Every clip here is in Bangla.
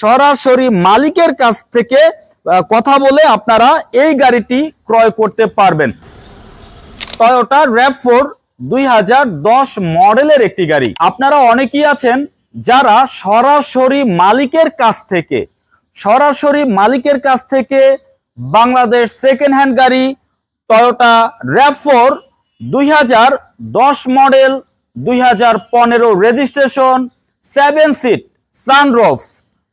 সরাসরি মালিকের কাছ থেকে কথা বলে আপনারা এই গাড়িটি ক্রয় করতে পারবেন। টয়োটা RAV4 2010 মডেলের একটি গাড়ি। আপনারা অনেকেই আছেন যারা সরাসরি মালিকের কাছ থেকে বাংলাদেশ সেকেন্ড হ্যান্ড গাড়ি Toyota RAV4 2010 model 2015 registration 7 seat sunroof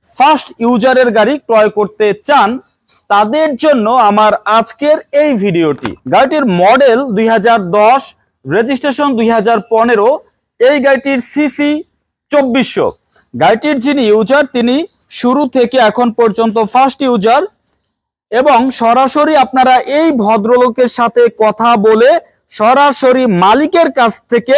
first ইউজারের গাড়ি ক্রয় করতে চান, তাদের জন্য আমার আজকের এই ভিডিওটি। গাড়িটির মডেল 2010, রেজিস্ট্রেশন 2015, এই গাড়িটির সিসি 2400। গাড়িটির যিনি ইউজার তিনি শুরু থেকে এখন পর্যন্ত ফার্স্ট ইউজার, এবং সরাসরি আপনারা এই ভদ্রলোকের সাথে কথা বলে সরাসরি মালিকের কাছ থেকে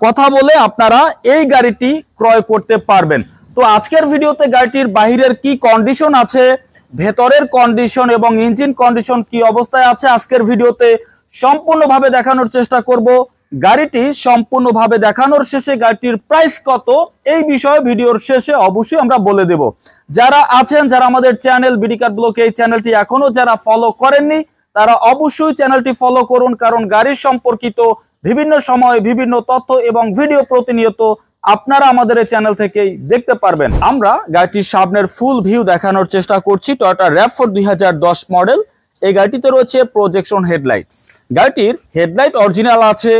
কথা বলে আপনারা এই গাড়িটি ক্রয় করতে পারবেন। তো আজকের ভিডিওতে গাড়িটির বাহিরের কি কন্ডিশন আছে, ভেতরের কন্ডিশন এবং ইঞ্জিন কন্ডিশন কি অবস্থায় আছে, আজকের ভিডিওতে সম্পূর্ণভাবে দেখানোর চেষ্টা করব। গাড়িটি সম্পূর্ণভাবে দেখানোর শেষে গাড়িটির প্রাইস কত এই বিষয়ে ভিডিওর শেষে অবশ্যই আমরা বলে দেব। যারা আছেন, যারা আমাদের চ্যানেল বিডি কার ব্লগ এই চ্যানেলটি এখনো যারা ফলো করেননি, তারা অবশ্যই চ্যানেলটি ফলো করুন, কারণ গাড়ির সম্পর্কিত বিভিন্ন সময় বিভিন্ন তথ্য এবং ভিডিও প্রতিনিয়ত আপনারা আমাদের এই চ্যানেল থেকেই দেখতে পারবেন। আমরা গাড়িটির সামনের ফুল ভিউ দেখানোর চেষ্টা করছি। Toyota RAV4 2010 model. এই গাড়িটিতে রয়েছে প্রজেকশন হেডলাইট। গাড়িটির হেডলাইট অরিজিনাল আছে,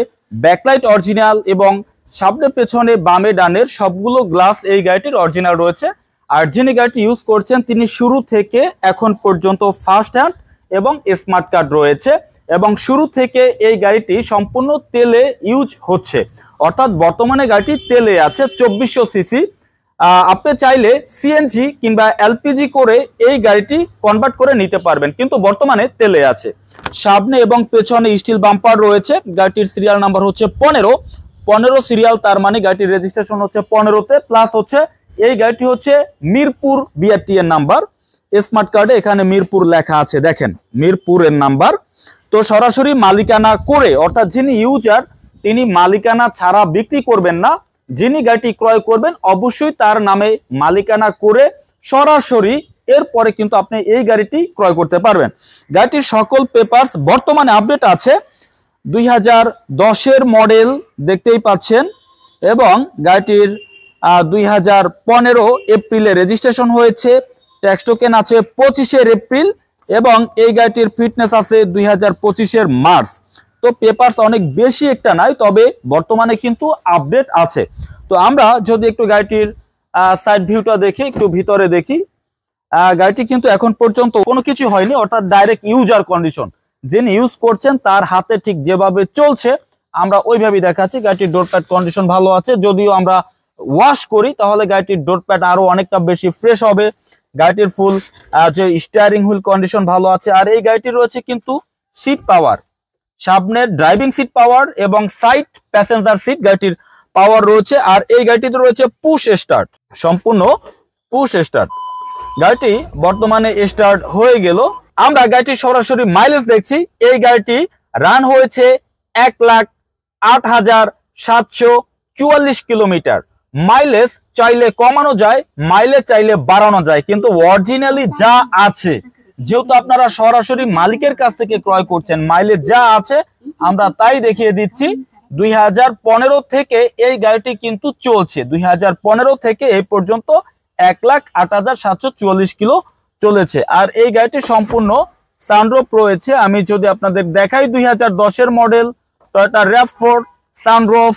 ব্যাকলাইট অরিজিনাল, এবং সামনে পেছনে বামে ডানের সবগুলো গ্লাস এই গাড়িটির অরিজিনাল রয়েছে। আর যিনি গাড়িটি ইউজ করছেন তিনি শুরু থেকে এখন পর্যন্ত ফার্স্ট হ্যান্ড এবং স্মার্ট কার্ড রয়েছে, এবং শুরু থেকে এই গাড়িটি সম্পূর্ণ তেলে ইউজ হচ্ছে, অর্থাৎ বর্তমানে গাড়িটি তেলে আছে 2400 সিসি। আপনি চাইলে সিএনজি কিংবা এলপিজি করে এই গাড়িটি কনভার্ট করে নিতে পারবেন, কিন্তু বর্তমানে তেলে আছে। সামনে এবং পেছনে স্টিল বাম্পার রয়েছে। গাড়িটির সিরিয়াল নাম্বার হচ্ছে 15 সিরিয়াল, তার মানে গাড়িটির রেজিস্ট্রেশন হচ্ছে 15-তে, প্লাস হচ্ছে এই গাড়িটি হচ্ছে মিরপুর বিআরটিএর নাম্বার। স্মার্ট কার্ডে এখানে মিরপুর লেখা আছে, দেখেন মিরপুরের নাম্বার। তো সরাসরি মালিকানা করে, অর্থাৎ যিনি ইউজার তিনি মালিকানা ছাড়া বিক্রি করবেন না, যিনি গাড়িটি ক্রয় করবেন অবশ্যই তার নামে মালিকানা করে সরাসরি এরপরে কিন্তু আপনি এই গাড়িটি ক্রয় করতে পারবেন। গাড়িটির সকল পেপারস বর্তমানে আপডেট আছে। 2010-এর মডেল দেখতেই পাচ্ছেন, এবং গাড়িটির 2015 এপ্রিলে রেজিস্ট্রেশন হয়েছে। ট্যাক্স টোকেন আছে 25 এপ্রিল, এবং এই গাড়িটির ফিটনেস আছে 2025 মার্চ। তো পেপারস অনেক বেশি একটা নাই, তবে বর্তমানে কিন্তু আপডেট আছে। তো আমরা যদি একটু গাড়িটির সাইড ভিউটা দেখি, একটু ভিতরে দেখি, গাড়িটি কিন্তু এখন পর্যন্ত কোনো কিছু হয়নি, অর্থাৎ ডাইরেক্ট ইউজার কন্ডিশন। যিনি ইউজ করছেন তার হাতে ঠিক যেভাবে চলছে আমরা ওইভাবেই দেখাচ্ছি। গাড়িটির ডোর প্যাড কন্ডিশন ভালো আছে, যদিও আমরা ওয়াশ করি তাহলে গাড়িটির ডোর প্যাড আরো অনেকটা বেশি ফ্রেশ হবে। গাড়িটির ফুল যে স্টিয়ারিং হুইল কন্ডিশন ভালো আছে। আর এই গাড়িটির রয়েছে কিন্তু সিট পাওয়ার, সামনের ড্রাইভিং সিট পাওয়ার এবং সাইড প্যাসেঞ্জার সিট গাড়িটির পাওয়ার রয়েছে। আর এই গাড়িটিতে রয়েছে পুশ স্টার্ট, সম্পূর্ণ পুশ স্টার্ট। গাড়িটি বর্তমানে স্টার্ট হয়ে গেল। আমরা গাড়িটির সরাসরি মাইলেজ দেখছি। এই গাড়িটি রান হয়েছে 1,08,744 কিলোমিটার। মাইলেজ চাইলে কমানো যায়, মাইলেজ চাইলে বাড়ানো যায়, কিন্তু অরিজিনালি যা আছে, যেহেতু আপনারা সরাসরি মালিকের কাছ থেকে ক্রয় করছেন, মাইলেজ যা আছে আমরা তাই দেখিয়ে দিচ্ছি। 2015 থেকে এই গাড়িটি কিন্তু চলছে, 2015 থেকে এই পর্যন্ত 1,08,744 কিলো চলেছে। আর এই গাড়িটি সম্পূর্ণ সানরুফ রয়েছে। আমি যদি আপনাদের দেখাই 2010-এর model Toyota RAV4, sunroof,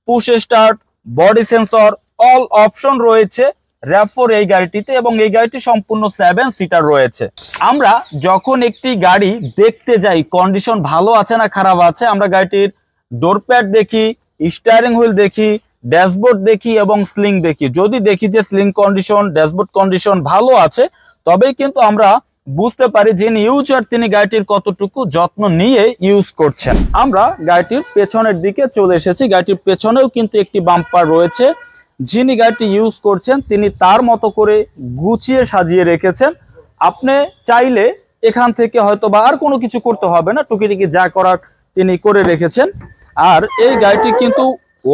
push start, body sensor, all option রয়েছে RAV4 এই গাড়িটিতে, এবং এই গাড়িটি সম্পূর্ণ 7 সিটার রয়েছে। আমরা যখন একটি গাড়ি দেখতে যাই কন্ডিশন ভালো আছে না খারাপ আছে, আমরা গাড়িটির ডোর প্যাড দেখি, স্টিয়ারিং হুইল দেখি, ড্যাশবোর্ড দেখি এবং স্লিং দেখি। যদি দেখি যে স্লিং কন্ডিশন, ড্যাশবোর্ড কন্ডিশন ভালো আছে, তবেই কিন্তু আমরা বুঝতে পারি যিনি ইউজার তিনি গাড়িটির কতটুকু যত্ন নিয়ে ইউজ করছেন। আমরা গাড়িটির পেছনের দিকে চলে এসেছি। গাড়িটির পেছনেও কিন্তু একটি বাম্পার রয়েছে। যিনি গাড়িটি ইউজ করছেন তিনি তার মতো করে গুছিয়ে সাজিয়ে রেখেছেন। আপনি চাইলে এখান থেকে হয়তো বা আর কোনো কিছু করতে হবে না, টুকিটাকি যা করার তিনি করে রেখেছেন। আর এই গাড়িটি কিন্তু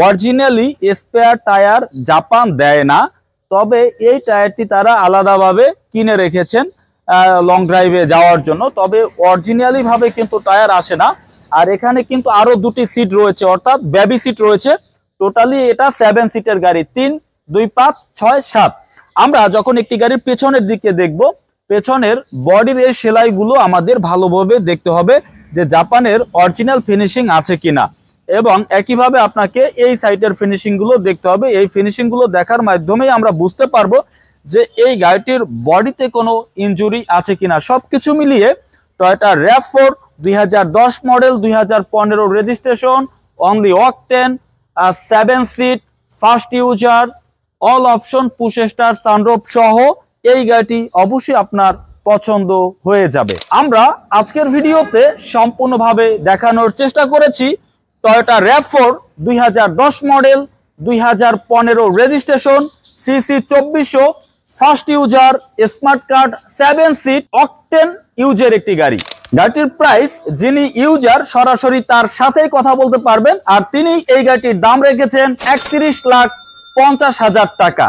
অরিজিনালি স্পেয়ার টায়ার জাপান দেয় না, তবে এই টায়ারটি তারা আলাদাভাবে কিনে রেখেছেন লং ড্রাইভে যাওয়ার জন্য। তবে অরিজিনালি ভাবে কিন্তু টায়ার আসে না। আর এখানে কিন্তু আরো দুটি সিট রয়েছে, অর্থাৎ বেবি সিট রয়েছে। টোটালি এটা 7 সিটের গাড়ি, 3, 2, 5, 6, 7। আমরা যখন একটি গাড়ির পেছনের দিকে দেখব, পেছনের বডির এই সেলাইগুলো আমাদের ভালোভাবে দেখতে হবে যে জাপানের অরিজিনাল ফিনিশিং আছে কিনা, এবং একইভাবে আপনাকে এই সাইটের ফিনিশিং গুলো দেখতে হবে। এই ফিনিশিং গুলো দেখার মাধ্যমেই আমরা বুঝতে পারবো যে এই গাড়িটির বডিতে কোনো ইনজুরি আছে কিনা। সবকিছু মিলিয়ে Toyota RAV4 2010 model, 2015 registration, only octane, 7 seat, first user, all option, push start, sunroof সহ এই গাড়িটি অবশ্যই আপনার পছন্দ হয়ে যাবে। আমরা আজকের ভিডিওতে সম্পূর্ণভাবে দেখানোর চেষ্টা করেছি Toyota RAV4 2010 model, 2015 registration, CC 2400, first user, smart card, 7 seat, octane ইউজের একটি গাড়ি। গাড়িটির প্রাইস যিনি ইউজার সরাসরি তার সাথেই কথা বলতে পারবেন, আর তিনি এই গাড়িটির দাম রেখেছেন 31,50,000 টাকা।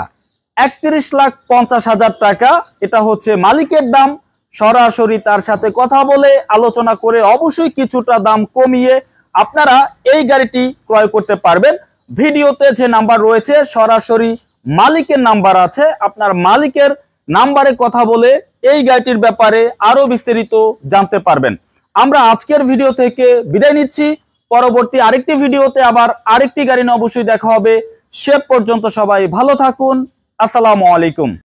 31,50,000 টাকা, এটা হচ্ছে মালিকের দাম। সরাসরি তার সাথে কথা বলে আলোচনা করে অবশ্যই কিছুটা দাম কমিয়ে আপনারা এই গাড়িটি ক্রয় করতে পারবেন। ভিডিওতে যে নাম্বার রয়েছে সরাসরি মালিকের নাম্বার আছে, আপনার মালিকের নাম্বারে কথা বলে এই গাড়িটির ব্যাপারে আরো বিস্তারিত জানতে পারবেন। আমরা আজকের ভিডিও থেকে বিদায় নিচ্ছি। পরবর্তী আরেকটি ভিডিওতে আবার আরেকটি গাড়ি নিয়ে অবশ্যই দেখা হবে। সে পর্যন্ত সবাই ভালো থাকুন। আসসালামু আলাইকুম।